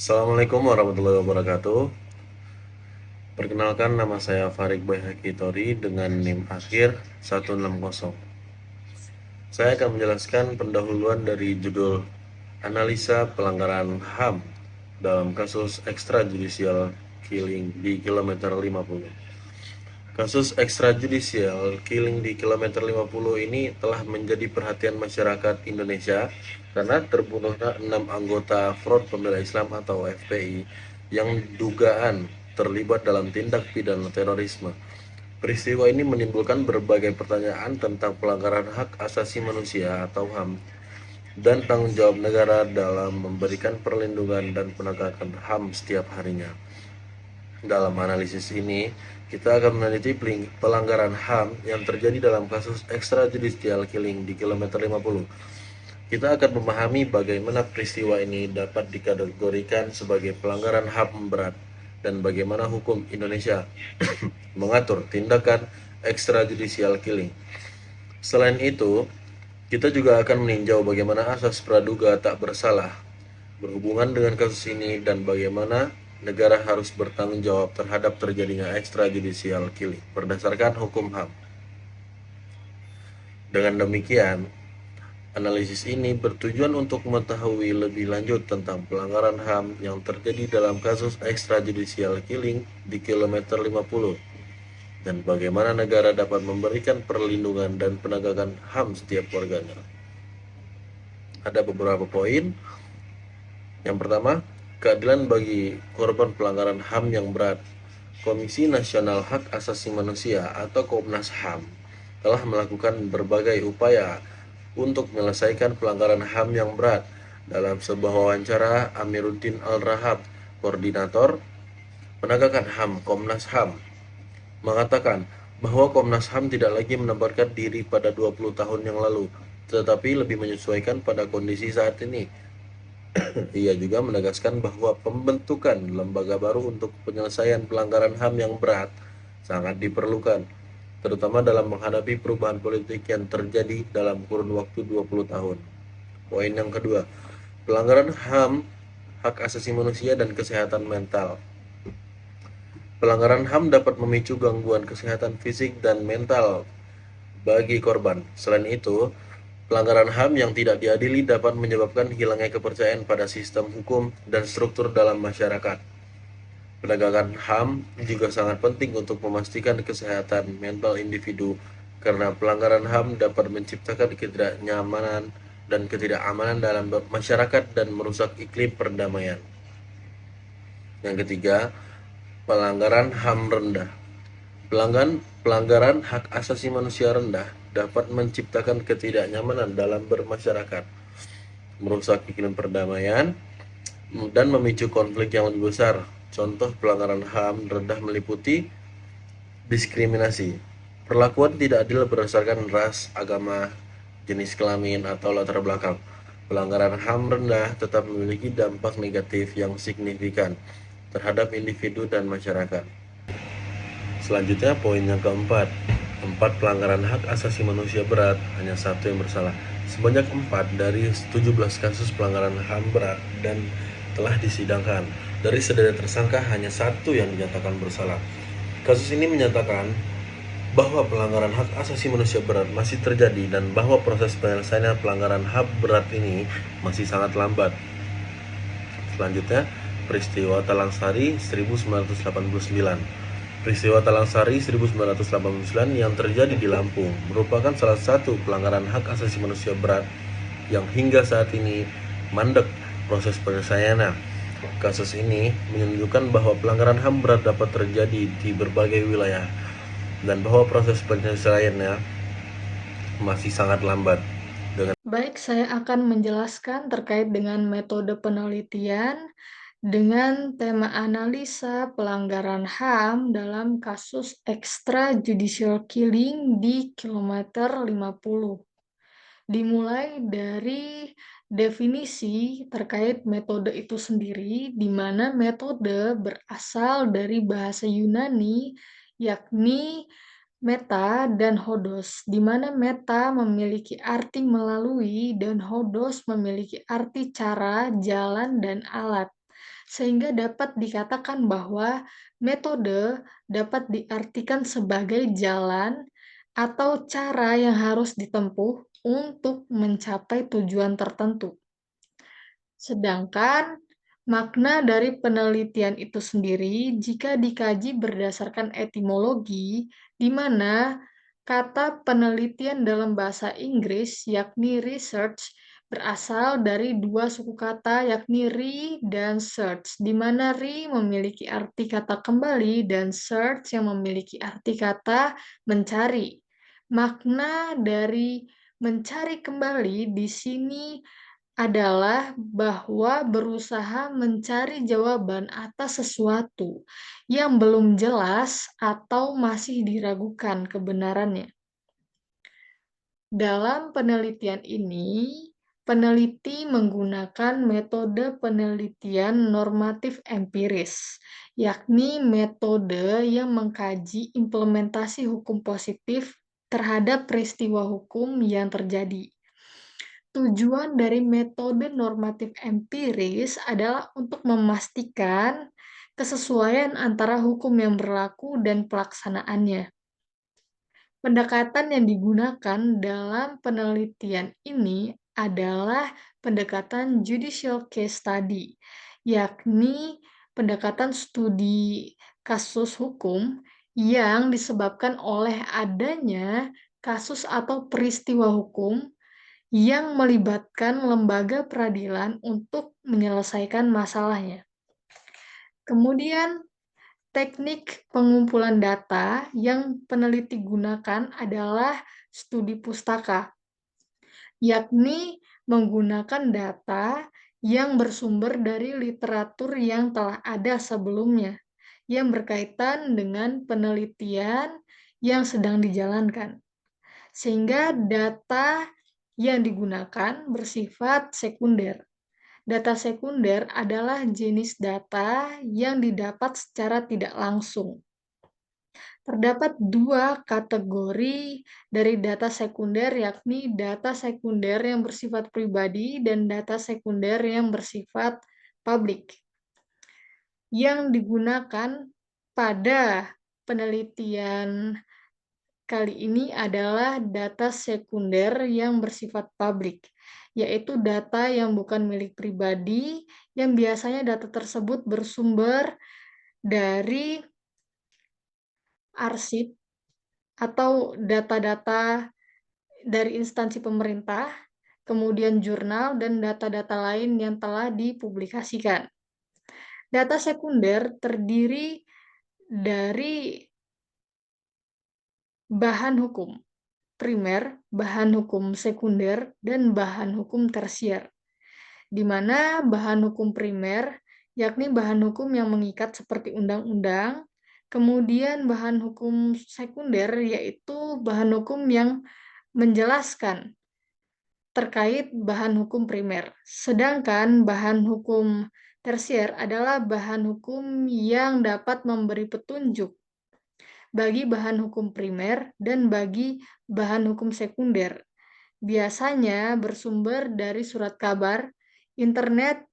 Assalamualaikum warahmatullahi wabarakatuh. Perkenalkan, nama saya Farid Bayhaqitori dengan NIM akhir 160. Saya akan menjelaskan pendahuluan dari judul Analisa Pelanggaran HAM dalam kasus extrajudicial killing di kilometer 50. Kasus extrajudicial killing di kilometer 50 ini telah menjadi perhatian masyarakat Indonesia karena terbunuhnya 6 anggota Front Pembela Islam atau FPI yang dugaan terlibat dalam tindak pidana terorisme. Peristiwa ini menimbulkan berbagai pertanyaan tentang pelanggaran hak asasi manusia atau HAM dan tanggung jawab negara dalam memberikan perlindungan dan penegakan HAM setiap harinya. Dalam analisis ini, kita akan meneliti pelanggaran HAM yang terjadi dalam kasus extrajudicial killing di kilometer 50. Kita akan memahami bagaimana peristiwa ini dapat dikategorikan sebagai pelanggaran HAM berat dan bagaimana hukum Indonesia mengatur tindakan extrajudicial killing. Selain itu, kita juga akan meninjau bagaimana asas praduga tak bersalah berhubungan dengan kasus ini dan bagaimana negara harus bertanggung jawab terhadap terjadinya extrajudicial killing berdasarkan hukum HAM. Dengan demikian, analisis ini bertujuan untuk mengetahui lebih lanjut tentang pelanggaran HAM yang terjadi dalam kasus extrajudicial killing di kilometer 50 dan bagaimana negara dapat memberikan perlindungan dan penegakan HAM setiap warganya. Ada beberapa poin. Yang pertama, keadilan bagi korban pelanggaran HAM yang berat. Komisi Nasional Hak Asasi Manusia atau Komnas HAM telah melakukan berbagai upaya untuk menyelesaikan pelanggaran HAM yang berat. Dalam sebuah wawancara, Amiruddin Al-Rahab, Koordinator Penegakan HAM Komnas HAM, mengatakan bahwa Komnas HAM tidak lagi menempatkan diri pada 20 tahun yang lalu, tetapi lebih menyesuaikan pada kondisi saat ini. Ia juga menegaskan bahwa pembentukan lembaga baru untuk penyelesaian pelanggaran HAM yang berat sangat diperlukan, terutama dalam menghadapi perubahan politik yang terjadi dalam kurun waktu 20 tahun. Poin yang kedua, pelanggaran HAM, hak asasi manusia dan kesehatan mental. Pelanggaran HAM dapat memicu gangguan kesehatan fisik dan mental bagi korban. Selain itu, pelanggaran HAM yang tidak diadili dapat menyebabkan hilangnya kepercayaan pada sistem hukum dan struktur dalam masyarakat. Penegakan HAM juga sangat penting untuk memastikan kesehatan mental individu karena pelanggaran HAM dapat menciptakan ketidaknyamanan dan ketidakamanan dalam masyarakat dan merusak iklim perdamaian. Yang ketiga, pelanggaran HAM rendah. Pelanggaran hak asasi manusia rendah dapat menciptakan ketidaknyamanan dalam bermasyarakat, merusak iklim perdamaian, dan memicu konflik yang lebih besar. Contoh pelanggaran HAM rendah meliputi diskriminasi, perlakuan tidak adil berdasarkan ras, agama, jenis kelamin, atau latar belakang. Pelanggaran HAM rendah tetap memiliki dampak negatif yang signifikan terhadap individu dan masyarakat. Selanjutnya poin yang keempat, 4 pelanggaran hak asasi manusia berat, hanya satu yang bersalah. Sebanyak 4 dari 17 kasus pelanggaran HAM berat dan telah disidangkan. Dari sederet tersangka hanya satu yang dinyatakan bersalah. Kasus ini menyatakan bahwa pelanggaran hak asasi manusia berat masih terjadi dan bahwa proses penyelesaian pelanggaran HAM berat ini masih sangat lambat. Selanjutnya, peristiwa Talang Sari 1989. Peristiwa Talang Sari 1989 yang terjadi di Lampung merupakan salah satu pelanggaran hak asasi manusia berat yang hingga saat ini mandek proses penyelesaiannya. Kasus ini menunjukkan bahwa pelanggaran HAM berat dapat terjadi di berbagai wilayah dan bahwa proses penyelesaiannya masih sangat lambat. Baik, saya akan menjelaskan terkait dengan metode penelitian dengan tema analisa pelanggaran HAM dalam kasus extrajudicial killing di kilometer 50. Dimulai dari definisi terkait metode itu sendiri, di mana metode berasal dari bahasa Yunani, yakni meta dan hodos, di mana meta memiliki arti melalui dan hodos memiliki arti cara, jalan, dan alat. sehingga dapat dikatakan bahwa metode dapat diartikan sebagai jalan atau cara yang harus ditempuh untuk mencapai tujuan tertentu. Sedangkan makna dari penelitian itu sendiri jika dikaji berdasarkan etimologi, di mana kata penelitian dalam bahasa Inggris yakni research berasal dari dua suku kata yakni re dan search, di mana re memiliki arti kata kembali dan search yang memiliki arti kata mencari. Makna dari mencari kembali di sini adalah bahwa berusaha mencari jawaban atas sesuatu yang belum jelas atau masih diragukan kebenarannya. Dalam penelitian ini, peneliti menggunakan metode penelitian normatif empiris, yakni metode yang mengkaji implementasi hukum positif terhadap peristiwa hukum yang terjadi. Tujuan dari metode normatif empiris adalah untuk memastikan kesesuaian antara hukum yang berlaku dan pelaksanaannya. Pendekatan yang digunakan dalam penelitian ini adalah pendekatan judicial case study, yakni pendekatan studi kasus hukum yang disebabkan oleh adanya kasus atau peristiwa hukum yang melibatkan lembaga peradilan untuk menyelesaikan masalahnya. Kemudian, teknik pengumpulan data yang peneliti gunakan adalah studi pustaka, yakni menggunakan data yang bersumber dari literatur yang telah ada sebelumnya, yang berkaitan dengan penelitian yang sedang dijalankan. Sehingga data yang digunakan bersifat sekunder. Data sekunder adalah jenis data yang didapat secara tidak langsung. Terdapat dua kategori dari data sekunder, yakni data sekunder yang bersifat pribadi dan data sekunder yang bersifat publik. Yang digunakan pada penelitian kali ini adalah data sekunder yang bersifat publik, yaitu data yang bukan milik pribadi, yang biasanya data tersebut bersumber dari arsip atau data-data dari instansi pemerintah, kemudian jurnal, dan data-data lain yang telah dipublikasikan. Data sekunder terdiri dari bahan hukum primer, bahan hukum sekunder, dan bahan hukum tersier. Di mana bahan hukum primer, yakni bahan hukum yang mengikat seperti undang-undang, kemudian bahan hukum sekunder, yaitu bahan hukum yang menjelaskan terkait bahan hukum primer. Sedangkan bahan hukum tersier adalah bahan hukum yang dapat memberi petunjuk bagi bahan hukum primer dan bagi bahan hukum sekunder. Biasanya bersumber dari surat kabar, internet,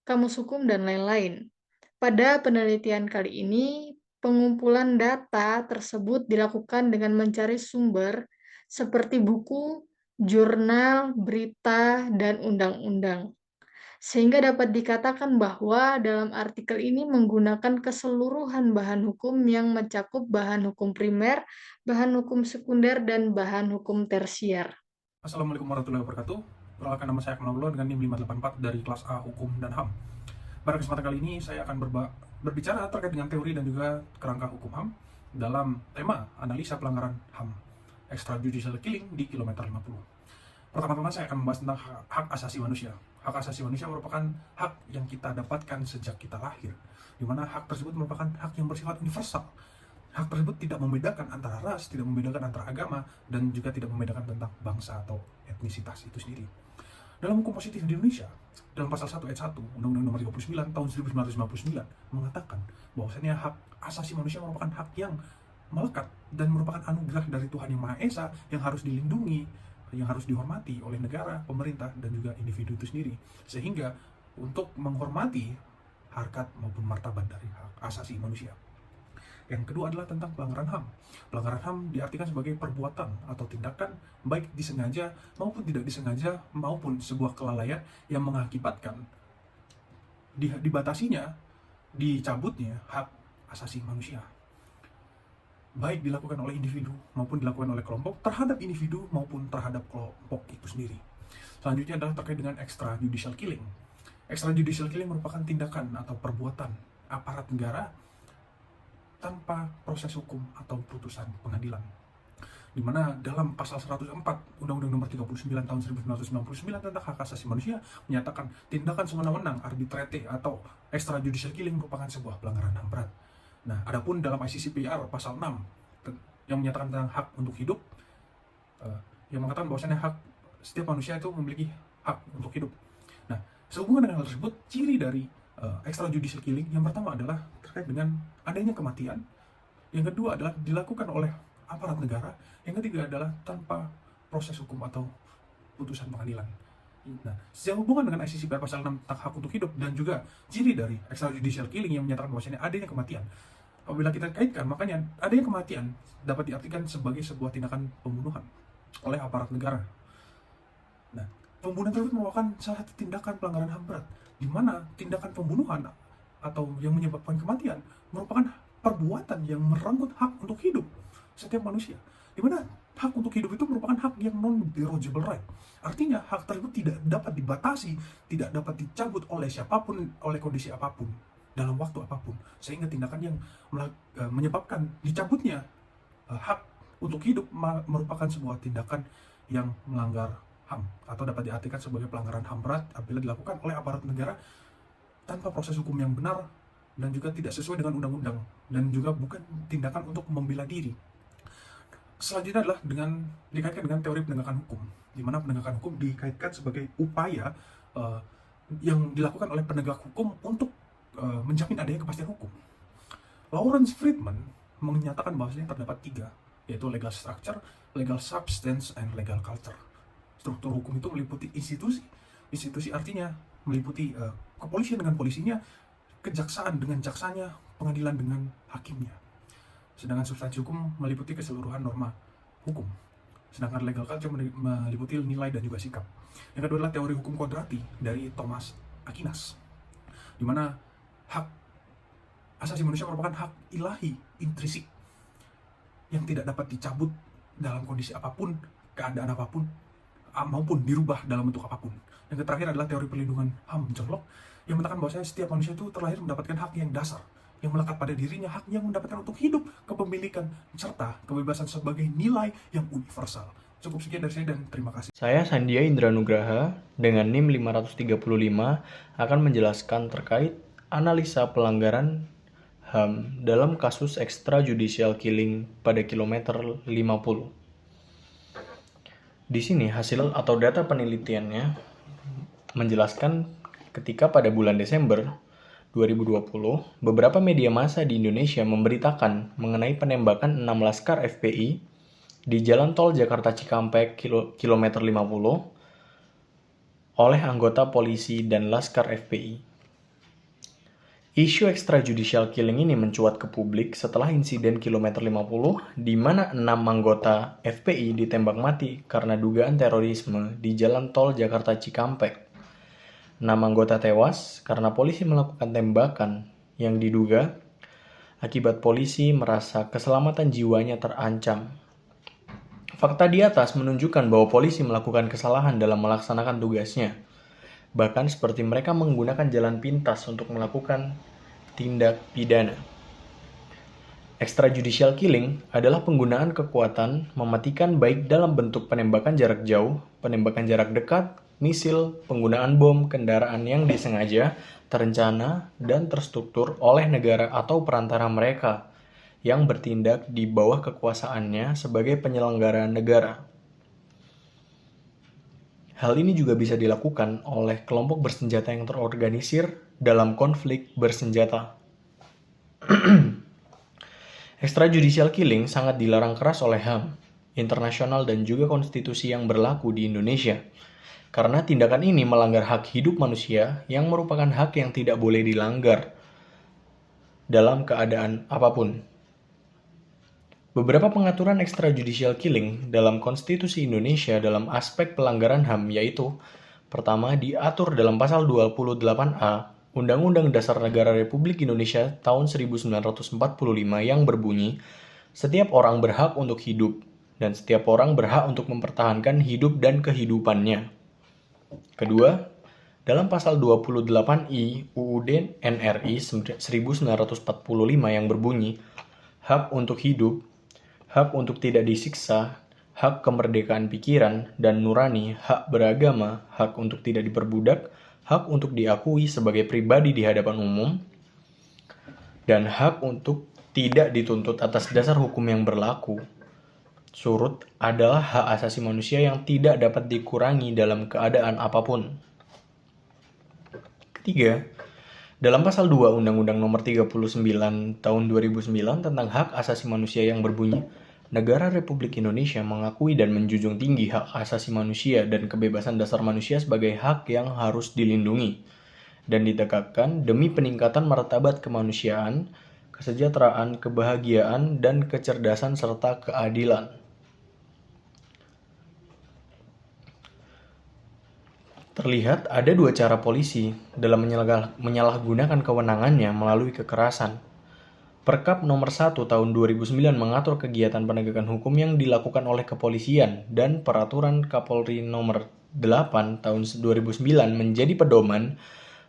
kamus hukum, dan lain-lain. Pada penelitian kali ini, pengumpulan data tersebut dilakukan dengan mencari sumber seperti buku, jurnal, berita, dan undang-undang. Sehingga dapat dikatakan bahwa dalam artikel ini menggunakan keseluruhan bahan hukum yang mencakup bahan hukum primer, bahan hukum sekunder, dan bahan hukum tersier. Assalamualaikum warahmatullahi wabarakatuh. Perkenalkan, nama saya Akmal Maulud dengan NIM 584 dari kelas A Hukum dan HAM. Pada kesempatan kali ini saya akan berbicara terkait dengan teori dan juga kerangka hukum HAM dalam tema analisa pelanggaran HAM extrajudicial killing di kilometer 50. Pertama-tama saya akan membahas tentang hak asasi manusia. Hak asasi manusia merupakan hak yang kita dapatkan sejak kita lahir, di mana hak tersebut merupakan hak yang bersifat universal. Hak tersebut tidak membedakan antara ras, tidak membedakan antara agama, dan juga tidak membedakan tentang bangsa atau etnisitas itu sendiri. Dalam hukum positif di Indonesia, dalam pasal 1 ayat 1 Undang-Undang Nomor 39 tahun 1959 mengatakan bahwasanya hak asasi manusia merupakan hak yang melekat dan merupakan anugerah dari Tuhan Yang Maha Esa yang harus dilindungi, yang harus dihormati oleh negara, pemerintah, dan juga individu itu sendiri. Sehingga untuk menghormati harkat maupun martabat dari hak asasi manusia. Yang kedua adalah tentang pelanggaran HAM. Pelanggaran HAM diartikan sebagai perbuatan atau tindakan baik disengaja maupun tidak disengaja maupun sebuah kelalaian yang mengakibatkan dibatasinya, dicabutnya hak asasi manusia. Baik dilakukan oleh individu maupun dilakukan oleh kelompok terhadap individu maupun terhadap kelompok itu sendiri. Selanjutnya adalah terkait dengan extrajudicial killing. Extrajudicial killing merupakan tindakan atau perbuatan aparat negara tanpa proses hukum atau putusan pengadilan, di mana dalam pasal 104 Undang-Undang Nomor 39 Tahun 1999 tentang hak asasi manusia menyatakan tindakan semena-mena arbitrate atau extrajudicial killing merupakan sebuah pelanggaran HAM berat. Nah, adapun dalam ICCPR pasal 6 yang menyatakan tentang hak untuk hidup, yang mengatakan bahwasanya hak setiap manusia itu memiliki hak untuk hidup. Nah, sehubungan dengan hal tersebut, ciri dari extrajudicial killing yang pertama adalah terkait dengan adanya kematian, yang kedua adalah dilakukan oleh aparat negara, yang ketiga adalah tanpa proses hukum atau putusan pengadilan. Nah, sehubungan dengan ICCPR pasal 6 tentang hak untuk hidup dan juga ciri dari extrajudicial killing yang menyatakan bahwasanya adanya kematian, apabila kita kaitkan, makanya adanya kematian dapat diartikan sebagai sebuah tindakan pembunuhan oleh aparat negara. Nah, pembunuhan tersebut merupakan salah satu tindakan pelanggaran HAM berat, di mana tindakan pembunuhan atau yang menyebabkan kematian merupakan perbuatan yang merenggut hak untuk hidup setiap manusia, di mana hak untuk hidup itu merupakan hak yang non-derogable right. Artinya hak tersebut tidak dapat dibatasi, tidak dapat dicabut oleh siapapun, oleh kondisi apapun, dalam waktu apapun, sehingga tindakan yang menyebabkan dicabutnya hak untuk hidup merupakan sebuah tindakan yang melanggar HAM atau dapat diartikan sebagai pelanggaran HAM berat apabila dilakukan oleh aparat negara tanpa proses hukum yang benar dan juga tidak sesuai dengan undang-undang dan juga bukan tindakan untuk membela diri. Selanjutnya adalah dikaitkan dengan teori penegakan hukum, di mana penegakan hukum dikaitkan sebagai upaya yang dilakukan oleh penegak hukum untuk menjamin adanya kepastian hukum. Lawrence Friedman menyatakan bahwasanya terdapat 3, yaitu legal structure, legal substance, and legal culture. Struktur hukum itu meliputi institusi. Institusi artinya meliputi kepolisian dengan polisinya, kejaksaan dengan jaksanya, pengadilan dengan hakimnya. Sedangkan substansi hukum meliputi keseluruhan norma hukum. Sedangkan legal culture meliputi nilai dan juga sikap. Yang kedua adalah teori hukum kodrati dari Thomas Aquinas, di mana hak asasi manusia merupakan hak ilahi intrinsik yang tidak dapat dicabut dalam kondisi apapun, keadaan apapun, maupun dirubah dalam bentuk apapun. Yang terakhir adalah teori perlindungan HAM John Locke yang mengatakan bahwa setiap manusia itu terlahir mendapatkan hak yang dasar, yang melekat pada dirinya, hak yang mendapatkan untuk hidup, kepemilikan, serta kebebasan sebagai nilai yang universal. Cukup sekian dari saya dan terima kasih. Saya Sandia Indra Nugraha dengan NIM 535 akan menjelaskan terkait analisa pelanggaran HAM dalam kasus extrajudicial killing pada kilometer 50. Di sini hasil atau data penelitiannya menjelaskan ketika pada bulan Desember 2020, beberapa media massa di Indonesia memberitakan mengenai penembakan 6 laskar FPI di Jalan Tol Jakarta Cikampek kilometer 50 oleh anggota polisi dan laskar FPI. Isu extrajudicial killing ini mencuat ke publik setelah insiden kilometer 50 di mana 6 anggota FPI ditembak mati karena dugaan terorisme di Jalan Tol Jakarta Cikampek. 6 anggota tewas karena polisi melakukan tembakan yang diduga akibat polisi merasa keselamatan jiwanya terancam. Fakta di atas menunjukkan bahwa polisi melakukan kesalahan dalam melaksanakan tugasnya. Bahkan seperti mereka menggunakan jalan pintas untuk melakukan tindak pidana. Extrajudicial killing adalah penggunaan kekuatan mematikan baik dalam bentuk penembakan jarak jauh, penembakan jarak dekat, misil, penggunaan bom, kendaraan yang disengaja, terencana, dan terstruktur oleh negara atau perantara mereka yang bertindak di bawah kekuasaannya sebagai penyelenggara negara. Hal ini juga bisa dilakukan oleh kelompok bersenjata yang terorganisir dalam konflik bersenjata. Extrajudicial killing sangat dilarang keras oleh HAM internasional dan juga konstitusi yang berlaku di Indonesia. karena tindakan ini melanggar hak hidup manusia yang merupakan hak yang tidak boleh dilanggar dalam keadaan apapun. Beberapa pengaturan extrajudicial killing dalam Konstitusi Indonesia dalam aspek pelanggaran HAM yaitu: pertama, diatur dalam pasal 28A Undang-Undang Dasar Negara Republik Indonesia tahun 1945 yang berbunyi, setiap orang berhak untuk hidup, dan setiap orang berhak untuk mempertahankan hidup dan kehidupannya. Kedua, dalam pasal 28I UUD NRI 1945 yang berbunyi, hak untuk hidup, hak untuk tidak disiksa, hak kemerdekaan pikiran dan nurani, hak beragama, hak untuk tidak diperbudak, hak untuk diakui sebagai pribadi di hadapan umum, dan hak untuk tidak dituntut atas dasar hukum yang berlaku. Surut adalah hak asasi manusia yang tidak dapat dikurangi dalam keadaan apapun. Ketiga, dalam pasal 2 Undang-Undang Nomor 39 Tahun 2009 tentang hak asasi manusia yang berbunyi, Negara Republik Indonesia mengakui dan menjunjung tinggi hak asasi manusia dan kebebasan dasar manusia sebagai hak yang harus dilindungi dan ditegakkan demi peningkatan martabat kemanusiaan, kesejahteraan, kebahagiaan, dan kecerdasan serta keadilan. Terlihat ada dua cara polisi dalam menyalahgunakan kewenangannya melalui kekerasan. Perkap nomor 1 tahun 2009 mengatur kegiatan penegakan hukum yang dilakukan oleh kepolisian dan peraturan Kapolri nomor 8 tahun 2009 menjadi pedoman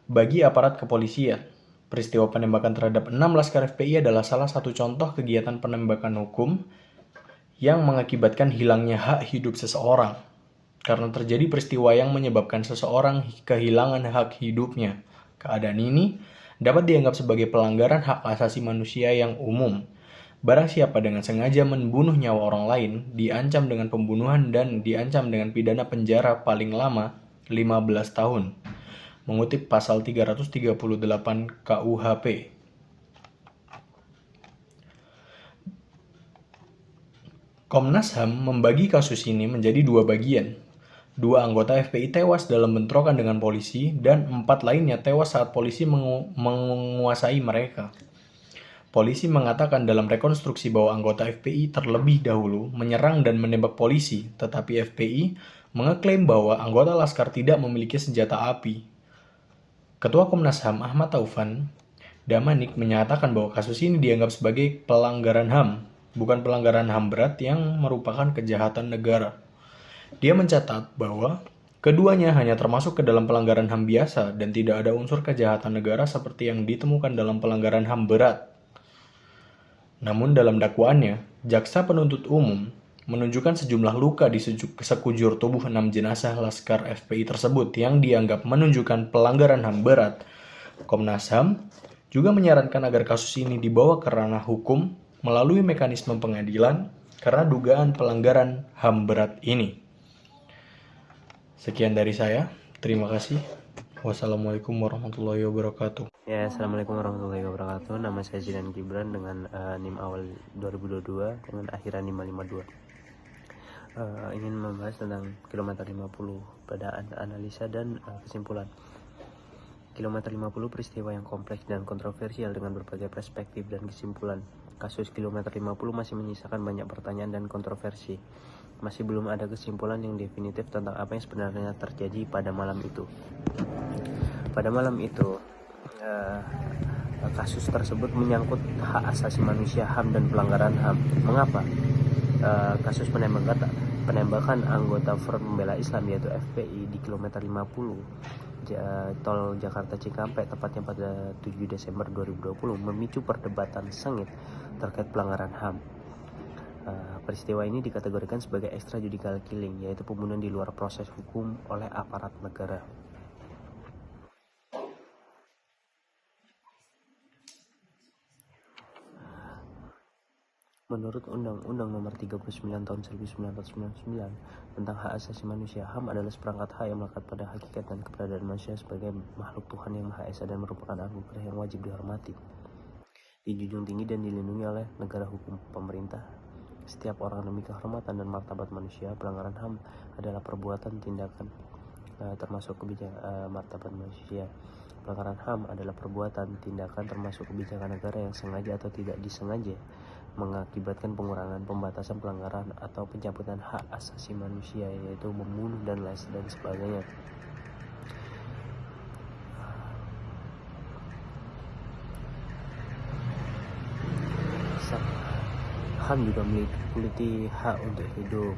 bagi aparat kepolisian. Peristiwa penembakan terhadap 6 laskar FPI adalah salah satu contoh kegiatan penembakan hukum yang mengakibatkan hilangnya hak hidup seseorang, karena terjadi peristiwa yang menyebabkan seseorang kehilangan hak hidupnya. Keadaan ini dapat dianggap sebagai pelanggaran hak asasi manusia yang umum. Barang siapa dengan sengaja membunuh nyawa orang lain, diancam dengan pembunuhan dan diancam dengan pidana penjara paling lama 15 tahun. Mengutip pasal 338 KUHP. Komnas HAM membagi kasus ini menjadi dua bagian. 2 anggota FPI tewas dalam bentrokan dengan polisi dan 4 lainnya tewas saat polisi menguasai mereka. Polisi mengatakan dalam rekonstruksi bahwa anggota FPI terlebih dahulu menyerang dan menembak polisi, tetapi FPI mengeklaim bahwa anggota laskar tidak memiliki senjata api. Ketua Komnas HAM Ahmad Taufan Damanik menyatakan bahwa kasus ini dianggap sebagai pelanggaran HAM, bukan pelanggaran HAM berat yang merupakan kejahatan negara. Dia mencatat bahwa keduanya hanya termasuk ke dalam pelanggaran HAM biasa dan tidak ada unsur kejahatan negara seperti yang ditemukan dalam pelanggaran HAM berat. Namun dalam dakwaannya, jaksa penuntut umum menunjukkan sejumlah luka di sekujur tubuh 6 jenazah laskar FPI tersebut yang dianggap menunjukkan pelanggaran HAM berat. Komnas HAM juga menyarankan agar kasus ini dibawa ke ranah hukum melalui mekanisme pengadilan karena dugaan pelanggaran HAM berat ini. Sekian dari saya. Terima kasih. Wassalamualaikum warahmatullahi wabarakatuh. Ya, assalamualaikum warahmatullahi wabarakatuh. Nama saya Zidan Gibran dengan NIM awal 2022 dengan akhiran 552. Ingin membahas tentang kilometer 50 pada analisa dan kesimpulan. Kilometer 50 peristiwa yang kompleks dan kontroversial dengan berbagai perspektif dan kesimpulan. Kasus kilometer 50 masih menyisakan banyak pertanyaan dan kontroversi. Masih belum ada kesimpulan yang definitif tentang apa yang sebenarnya terjadi pada malam itu. Pada malam itu, kasus tersebut menyangkut hak asasi manusia, HAM, dan pelanggaran HAM. Mengapa? Kasus penembakan anggota Front Pembela Islam yaitu FPI di kilometer 50 tol Jakarta Cikampek tepatnya pada 7 Desember 2020 memicu perdebatan sengit terkait pelanggaran HAM. Peristiwa ini dikategorikan sebagai extrajudicial killing, yaitu pembunuhan di luar proses hukum oleh aparat negara. Menurut Undang-Undang Nomor 39 Tahun 1999 tentang Hak Asasi Manusia, HAM adalah seperangkat hak yang melekat pada hakikat dan keberadaan manusia sebagai makhluk Tuhan yang Maha Esa dan merupakan anugerah yang wajib dihormati, dijunjung tinggi dan dilindungi oleh negara hukum pemerintah. Setiap orang demi kehormatan dan martabat manusia. Pelanggaran HAM adalah perbuatan tindakan termasuk martabat manusia. Pelanggaran HAM adalah perbuatan, tindakan termasuk kebijakan negara yang sengaja atau tidak disengaja mengakibatkan pengurangan, pembatasan, pelanggaran atau pencabutan hak asasi manusia, yaitu membunuh dan lain sebagainya. HAM juga memiliki hak untuk hidup.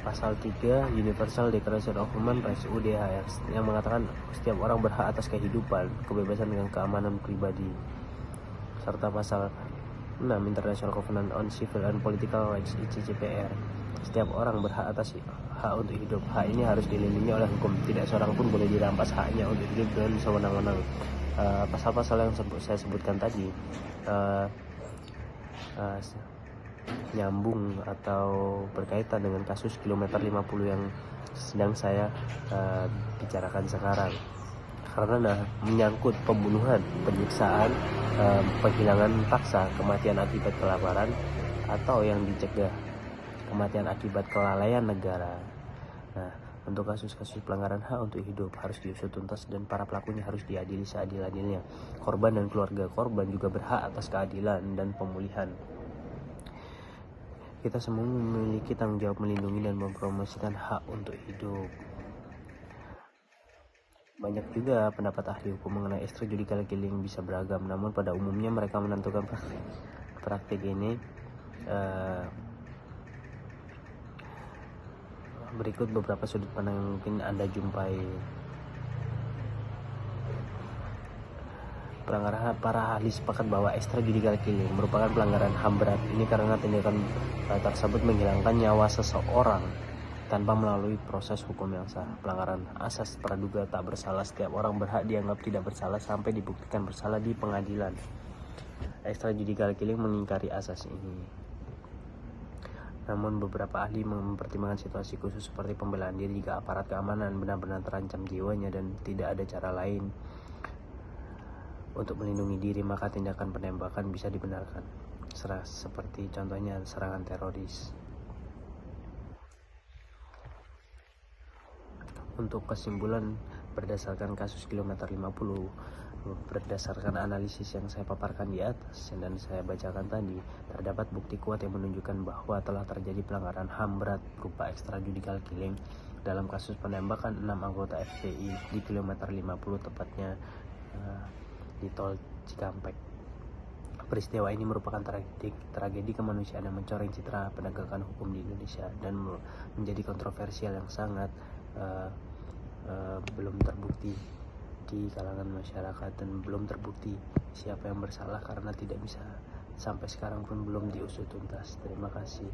Pasal 3 Universal Declaration of Human Rights UDHR yang mengatakan setiap orang berhak atas kehidupan, kebebasan dan keamanan pribadi. Serta pasal 6 International Covenant on Civil and Political Rights ICCPR. Setiap orang berhak atas hak untuk hidup. Hak ini harus dilindungi oleh hukum. Tidak seorang pun boleh dirampas haknya untuk hidup dengan sewenang-wenang. Pasal-pasal yang saya sebutkan tadi nyambung atau berkaitan dengan kasus kilometer 50 yang sedang saya bicarakan sekarang, karena menyangkut pembunuhan, penyiksaan, penghilangan paksa, kematian akibat kelaparan, atau yang dicegah, kematian akibat kelalaian negara. Nah, untuk kasus-kasus pelanggaran hak untuk hidup harus diusut tuntas dan para pelakunya harus diadili seadil-adilnya. Korban dan keluarga korban juga berhak atas keadilan dan pemulihan. Kita semua memiliki tanggung jawab melindungi dan mempromosikan hak untuk hidup. Banyak juga pendapat ahli hukum mengenai extrajudicial killing bisa beragam, namun pada umumnya mereka menentukan praktik ini berikut beberapa sudut pandang yang mungkin Anda jumpai. Para ahli sepakat bahwa extrajudicial killing merupakan pelanggaran HAM berat. Ini karena tindakan tersebut menghilangkan nyawa seseorang tanpa melalui proses hukum yang sah. Pelanggaran asas praduga tak bersalah. Setiap orang berhak dianggap tidak bersalah sampai dibuktikan bersalah di pengadilan. Extrajudicial killing mengingkari asas ini. Namun beberapa ahli mempertimbangkan situasi khusus seperti pembelaan diri jika aparat keamanan benar-benar terancam jiwanya dan tidak ada cara lain untuk melindungi diri, maka tindakan penembakan bisa dibenarkan, seperti contohnya serangan teroris. Untuk kesimpulan berdasarkan kasus kilometer 50, berdasarkan analisis yang saya paparkan di atas dan saya bacakan tadi, terdapat bukti kuat yang menunjukkan bahwa telah terjadi pelanggaran HAM berat berupa extrajudicial killing dalam kasus penembakan 6 anggota FPI di kilometer 50, tepatnya di tol Cikampek. Peristiwa ini merupakan tragedi kemanusiaan yang mencoreng citra penegakan hukum di Indonesia dan menjadi kontroversial yang sangat belum terbukti di kalangan masyarakat dan belum terbukti siapa yang bersalah karena tidak bisa sampai sekarang pun belum diusut tuntas. Terima kasih.